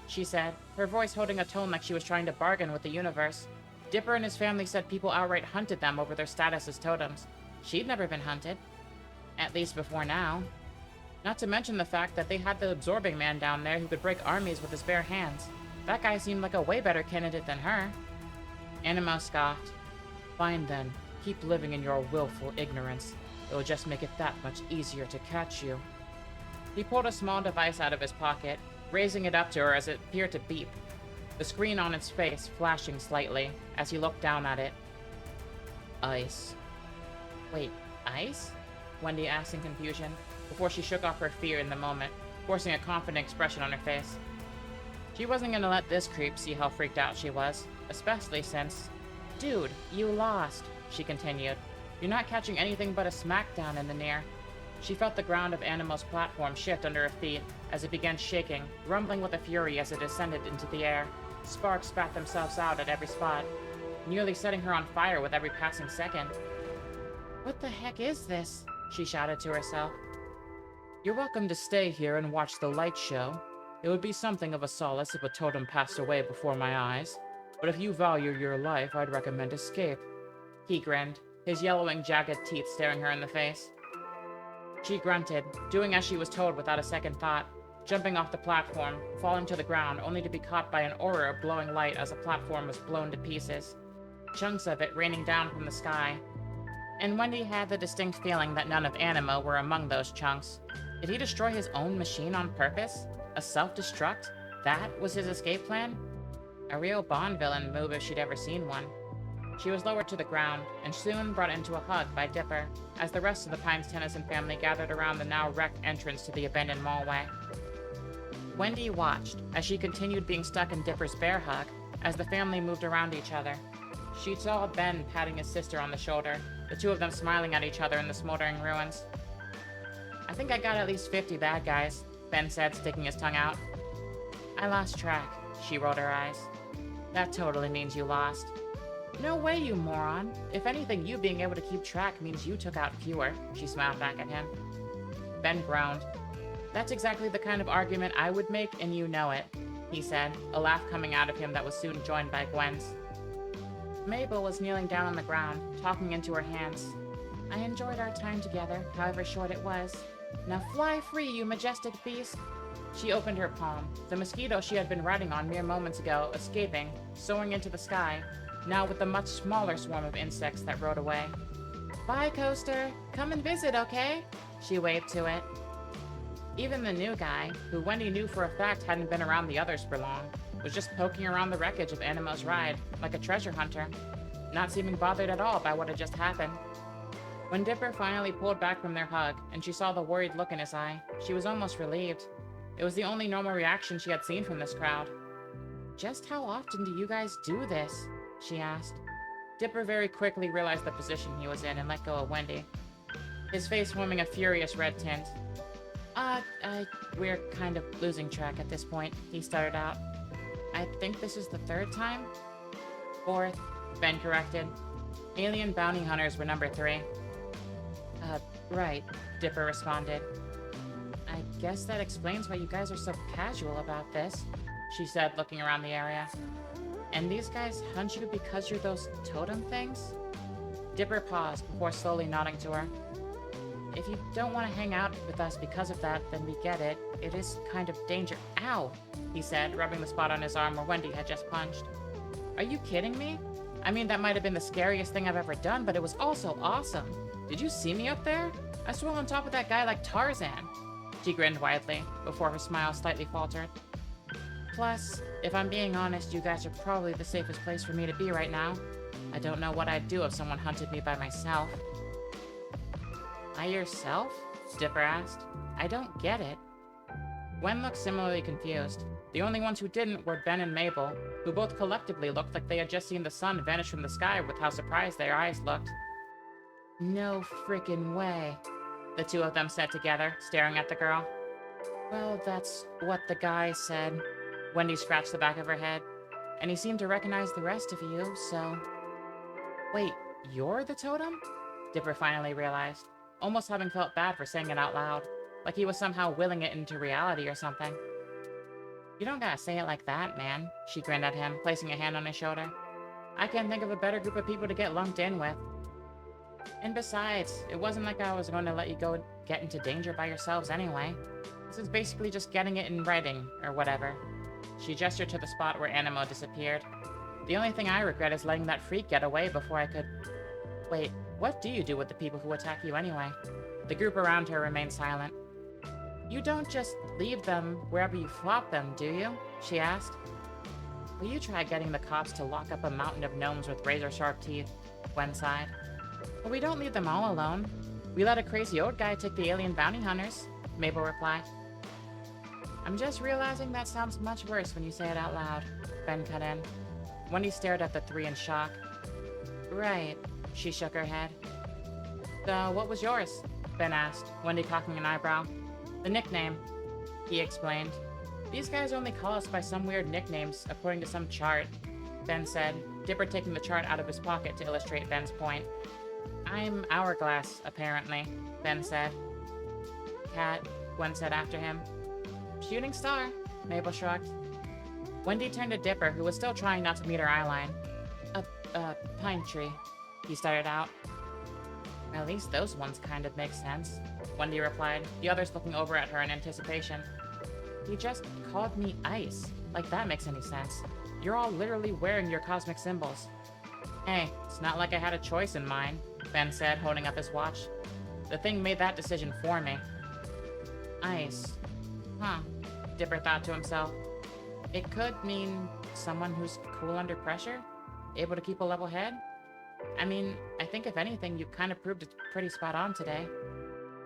she said, her voice holding a tone like she was trying to bargain with the universe. Dipper and his family said people outright hunted them over their status as totems. She'd never been hunted. At least before now. Not to mention the fact that they had the absorbing man down there who could break armies with his bare hands. That guy seemed like a way better candidate than her. Animo scoffed. Fine then, keep living in your willful ignorance. It will just make it that much easier to catch you. He pulled a small device out of his pocket, raising it up to her as it appeared to beep, the screen on its face flashing slightly as he looked down at it. Ice. Wait, ice? Wendy asked in confusion, before she shook off her fear in the moment, forcing a confident expression on her face. She wasn't gonna let this creep see how freaked out she was, especially since... Dude, you lost, she continued. You're not catching anything but a smackdown in the near. She felt the ground of Animo's platform shift under her feet as it began shaking, rumbling with a fury as it ascended into the air. Sparks spat themselves out at every spot, nearly setting her on fire with every passing second. What the heck is this? She shouted to herself. You're welcome to stay here and watch the light show. It would be something of a solace if a totem passed away before my eyes, but if you value your life, I'd recommend escape. He grinned, his yellowing, jagged teeth staring her in the face. She grunted, doing as she was told without a second thought, jumping off the platform, falling to the ground only to be caught by an aura of glowing light as the platform was blown to pieces, chunks of it raining down from the sky. And Wendy had the distinct feeling that none of Animo were among those chunks. Did he destroy his own machine on purpose? A self-destruct? That was his escape plan? A real Bond villain move if she'd ever seen one. She was lowered to the ground, and soon brought into a hug by Dipper, as the rest of the Pines Tennyson family gathered around the now wrecked entrance to the abandoned mallway. Wendy watched, as she continued being stuck in Dipper's bear hug, as the family moved around each other. She saw Ben patting his sister on the shoulder, the two of them smiling at each other in the smoldering ruins. I think I got at least 50 bad guys, Ben said, sticking his tongue out. I lost track, she rolled her eyes. That totally means you lost. No way, you moron. If anything, you being able to keep track means you took out fewer, she smiled back at him. Ben groaned. That's exactly the kind of argument I would make, and you know it, he said, a laugh coming out of him that was soon joined by Gwen's. Mabel was kneeling down on the ground, talking into her hands. I enjoyed our time together, however short it was. Now fly free, you majestic beast! She opened her palm, the mosquito she had been riding on mere moments ago escaping, soaring into the sky, now with a much smaller swarm of insects that rode away. Bye, Coaster! Come and visit, okay? She waved to it. Even the new guy, who Wendy knew for a fact hadn't been around the others for long, was just poking around the wreckage of Animo's ride, like a treasure hunter, not seeming bothered at all by what had just happened. When Dipper finally pulled back from their hug, and she saw the worried look in his eye, she was almost relieved. It was the only normal reaction she had seen from this crowd. Just how often do you guys do this? She asked. Dipper very quickly realized the position he was in and let go of Wendy, his face forming a furious red tint. We're kind of losing track at this point, he stuttered out. I think this is the third time? Fourth, Ben corrected. Alien bounty hunters were number 3. Right, Dipper responded. I guess that explains why you guys are so casual about this, she said, looking around the area. And these guys hunt you because you're those totem things? Dipper paused before slowly nodding to her. If you don't want to hang out with us because of that, then we get it. It is kind of danger— Ow! He said, rubbing the spot on his arm where Wendy had just punched. Are you kidding me? I mean, that might have been the scariest thing I've ever done, but it was also awesome. Did you see me up there? I swung on top of that guy like Tarzan. She grinned widely, before her smile slightly faltered. Plus, if I'm being honest, you guys are probably the safest place for me to be right now. I don't know what I'd do if someone hunted me by myself. By yourself? Dipper asked. I don't get it. Gwen looked similarly confused. The only ones who didn't were Ben and Mabel, who both collectively looked like they had just seen the sun vanish from the sky with how surprised their eyes looked. No frickin' way, the two of them said together, staring at the girl. Well, that's what the guy said. Wendy scratched the back of her head. And he seemed to recognize the rest of you, so... Wait, you're the totem? Dipper finally realized, almost having felt bad for saying it out loud, like he was somehow willing it into reality or something. You don't gotta say it like that, man, she grinned at him, placing a hand on his shoulder. I can't think of a better group of people to get lumped in with. And besides, it wasn't like I was going to let you go get into danger by yourselves anyway. This is basically just getting it in writing, or whatever. She gestured to the spot where Animo disappeared. The only thing I regret is letting that freak get away before I could... Wait, what do you do with the people who attack you anyway? The group around her remained silent. You don't just leave them wherever you flop them, do you? She asked. Will you try getting the cops to lock up a mountain of gnomes with razor-sharp teeth? Gwen sighed. But we don't leave them all alone. We let a crazy old guy take the alien bounty hunters, Mabel replied. I'm just realizing that sounds much worse when you say it out loud, Ben cut in. Wendy stared at the three in shock. Right, she shook her head. So, what was yours? Ben asked, Wendy cocking an eyebrow. The nickname, he explained. These guys only call us by some weird nicknames, according to some chart, Ben said, Dipper taking the chart out of his pocket to illustrate Ben's point. I'm Hourglass, apparently, Ben said. Cat, Gwen said after him. Shooting star, Mabel shrugged. Wendy turned to Dipper, who was still trying not to meet her eyeline. Pine tree, he stuttered out. At least those ones kind of make sense, Wendy replied, the others looking over at her in anticipation. He just called me Ice. Like that makes any sense. You're all literally wearing your cosmic symbols. Hey, it's not like I had a choice in mine, Ben said, holding up his watch. The thing made that decision for me. Ice. Huh, Dipper thought to himself. It could mean someone who's cool under pressure? Able to keep a level head? I mean, I think if anything, you kind of proved it pretty spot on today,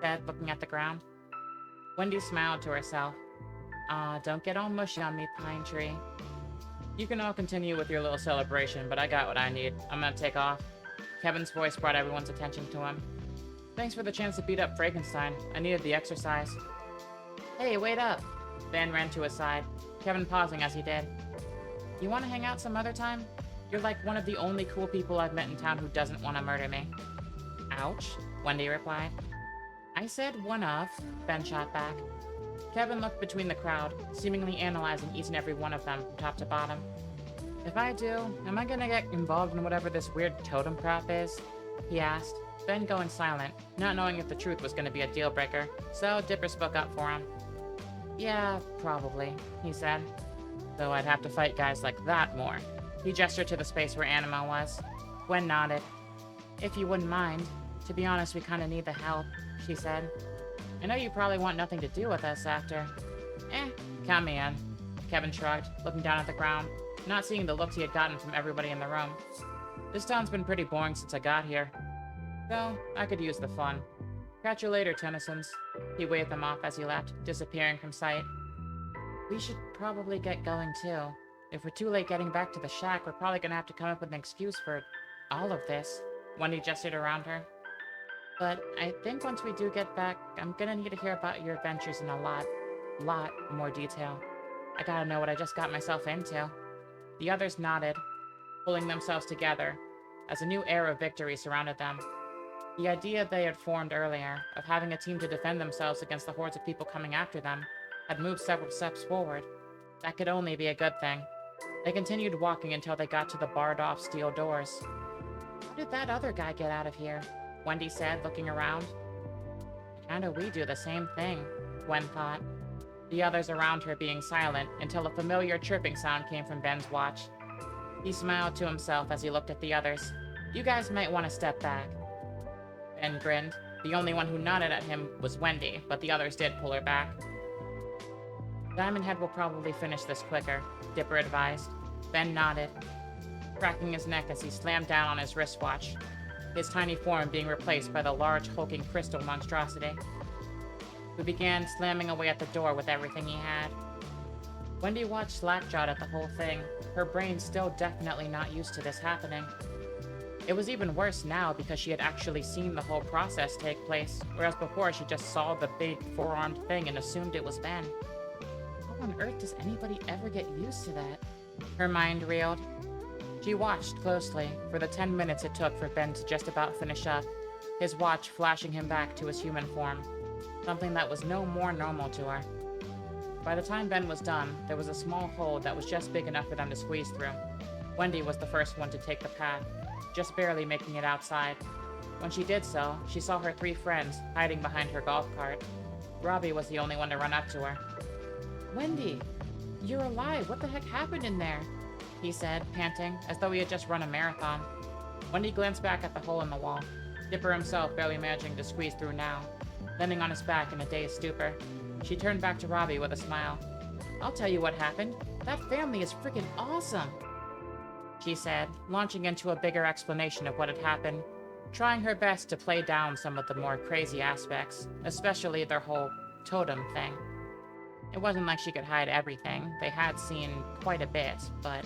said, looking at the ground. Wendy smiled to herself. Aw, don't get all mushy on me, Pine Tree. You can all continue with your little celebration, but I got what I need. I'm gonna take off. Kevin's voice brought everyone's attention to him. Thanks for the chance to beat up Frankenstein. I needed the exercise. Hey, wait up! Ben ran to his side, Kevin pausing as he did. You want to hang out some other time? You're like one of the only cool people I've met in town who doesn't want to murder me. Ouch, Wendy replied. I said one of, Ben shot back. Kevin looked between the crowd, seemingly analyzing each and every one of them from top to bottom. If I do, am I gonna get involved in whatever this weird totem crap is? he asked, Ben going silent, not knowing if the truth was going to be a deal breaker, so Dipper spoke up for him. Yeah, probably, he said. Though I'd have to fight guys like that more. He gestured to the space where Animo was. Gwen nodded. If you wouldn't mind. To be honest, we kinda need the help, she said. I know you probably want nothing to do with us after. Count me in. Kevin shrugged, looking down at the ground, not seeing the looks he had gotten from everybody in the room. This town's been pretty boring since I got here. So, I could use the fun. Catch you later, Tennysons. He waved them off as he left, disappearing from sight. We should probably get going too. If we're too late getting back to the shack, we're probably gonna have to come up with an excuse for all of this. Wendy gestured around her. But I think once we do get back, I'm gonna need to hear about your adventures in a lot more detail. I gotta know what I just got myself into. The others nodded, pulling themselves together, as a new air of victory surrounded them. The idea they had formed earlier, of having a team to defend themselves against the hordes of people coming after them, had moved several steps forward. That could only be a good thing. They continued walking until they got to the barred-off steel doors. How did that other guy get out of here? Wendy said, looking around. Kinda we do the same thing, Gwen thought. The others around her being silent until a familiar chirping sound came from Ben's watch. He smiled to himself as he looked at the others. You guys might want to step back. Ben grinned. The only one who nodded at him was Wendy, but the others did pull her back. Diamond Head will probably finish this quicker, Dipper advised. Ben nodded, cracking his neck as he slammed down on his wristwatch, his tiny form being replaced by the large, hulking crystal monstrosity, who began slamming away at the door with everything he had. Wendy watched slack-jawed at the whole thing, her brain still definitely not used to this happening. It was even worse now because she had actually seen the whole process take place, whereas before she just saw the big four-armed thing and assumed it was Ben. How on earth does anybody ever get used to that? Her mind reeled. She watched closely for the 10 minutes it took for Ben to just about finish up, his watch flashing him back to his human form, something that was no more normal to her. By the time Ben was done, there was a small hole that was just big enough for them to squeeze through. Wendy was the first one to take the path, just barely making it outside. When she did so, she saw her 3 friends hiding behind her golf cart. Robbie was the only one to run up to her. Wendy, you're alive. What the heck happened in there? He said, panting, as though he had just run a marathon. Wendy glanced back at the hole in the wall, Dipper himself barely managing to squeeze through now, landing on his back in a dazed stupor. She turned back to Robbie with a smile. I'll tell you what happened. That family is freaking awesome, she said, launching into a bigger explanation of what had happened, trying her best to play down some of the more crazy aspects, especially their whole totem thing. It wasn't like she could hide everything. They had seen quite a bit, but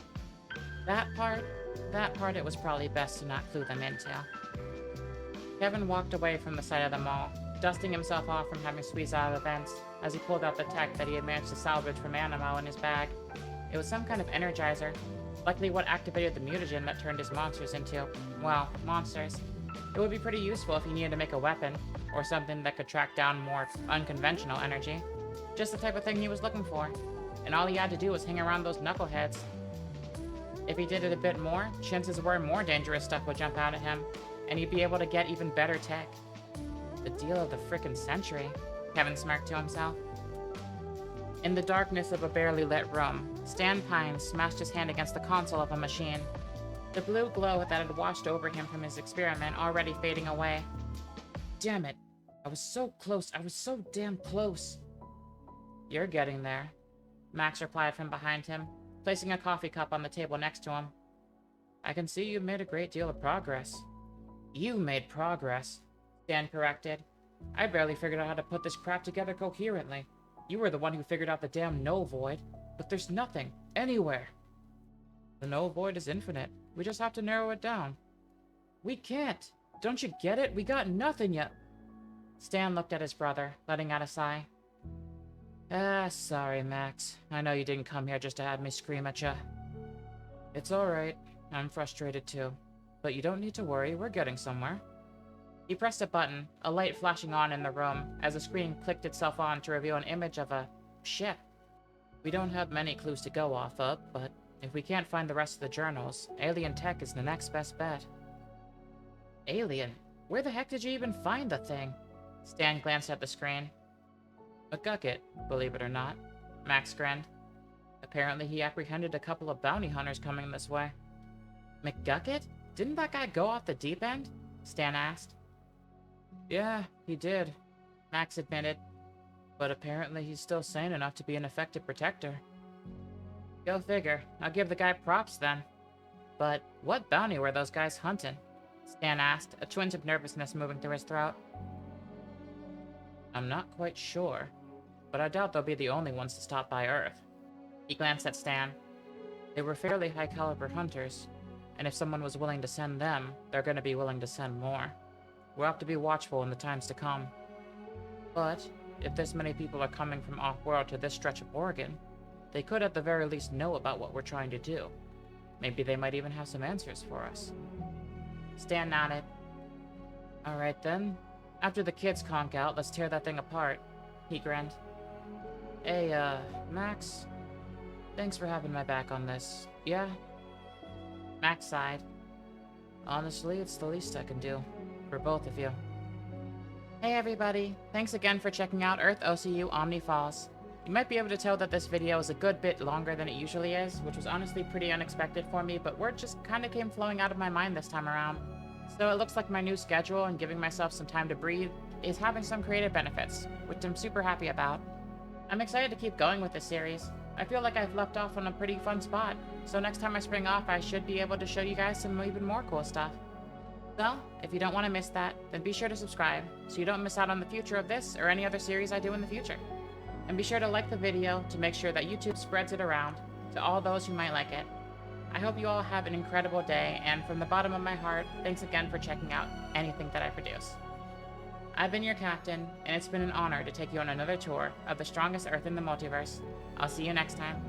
that part it was probably best to not clue them into. Kevin walked away from the side of the mall, dusting himself off from having squeezed out of the vents as he pulled out the tech that he had managed to salvage from Animo in his bag. It was some kind of energizer, likely what activated the mutagen that turned his monsters into, well, monsters. It would be pretty useful if he needed to make a weapon, or something that could track down more unconventional energy. Just the type of thing he was looking for, and all he had to do was hang around those knuckleheads. If he did it a bit more, chances were more dangerous stuff would jump out at him, and he'd be able to get even better tech. The deal of the frickin' century, Kevin smirked to himself. In the darkness of a barely lit room, Stan Pine smashed his hand against the console of a machine, the blue glow that had washed over him from his experiment already fading away. Damn it. I was so close. I was so damn close. You're getting there, Max replied from behind him, placing a coffee cup on the table next to him. I can see you've made a great deal of progress. You made progress, Stan corrected. I barely figured out how to put this crap together coherently. You were the one who figured out the damn null void, but there's nothing, anywhere. The null void is infinite. We just have to narrow it down. We can't. Don't you get it? We got nothing yet. Stan looked at his brother, letting out a sigh. Sorry, Max. I know you didn't come here just to have me scream at you. It's alright. I'm frustrated too. But you don't need to worry, we're getting somewhere. He pressed a button, a light flashing on in the room, as the screen clicked itself on to reveal an image of a ship. We don't have many clues to go off of, but if we can't find the rest of the journals, alien tech is the next best bet. Alien? Where the heck did you even find the thing? Stan glanced at the screen. McGucket, believe it or not. Max grinned. Apparently he apprehended a couple of bounty hunters coming this way. McGucket? Didn't that guy go off the deep end? Stan asked. Yeah, he did, Max admitted. but apparently he's still sane enough to be an effective protector. Go figure. I'll give the guy props then. But what bounty were those guys hunting? Stan asked, a twinge of nervousness moving through his throat. I'm not quite sure, but I doubt they'll be the only ones to stop by Earth. He glanced at Stan. They were fairly high-caliber hunters, and if someone was willing to send them, they're going to be willing to send more. We'll have to be watchful in the times to come. But if this many people are coming from off-world to this stretch of Oregon, they could at the very least know about what we're trying to do. Maybe they might even have some answers for us. Stan nodded. Alright then. After the kids conk out, let's tear that thing apart. He grinned. Hey, Max? Thanks for having my back on this. Yeah? Max sighed. Honestly, it's the least I can do. For both of you. Hey everybody, thanks again for checking out Earth OCU Omni Falls. You might be able to tell that this video is a good bit longer than it usually is, which was honestly pretty unexpected for me, but words just kinda came flowing out of my mind this time around. So it looks like my new schedule and giving myself some time to breathe is having some creative benefits, which I'm super happy about. I'm excited to keep going with this series. I feel like I've left off on a pretty fun spot, so next time I spring off I should be able to show you guys some even more cool stuff. So, if you don't want to miss that, then be sure to subscribe, so you don't miss out on the future of this or any other series I do in the future. And be sure to like the video to make sure that YouTube spreads it around to all those who might like it. I hope you all have an incredible day, and from the bottom of my heart, thanks again for checking out anything that I produce. I've been your captain, and it's been an honor to take you on another tour of the strongest Earth in the multiverse. I'll see you next time.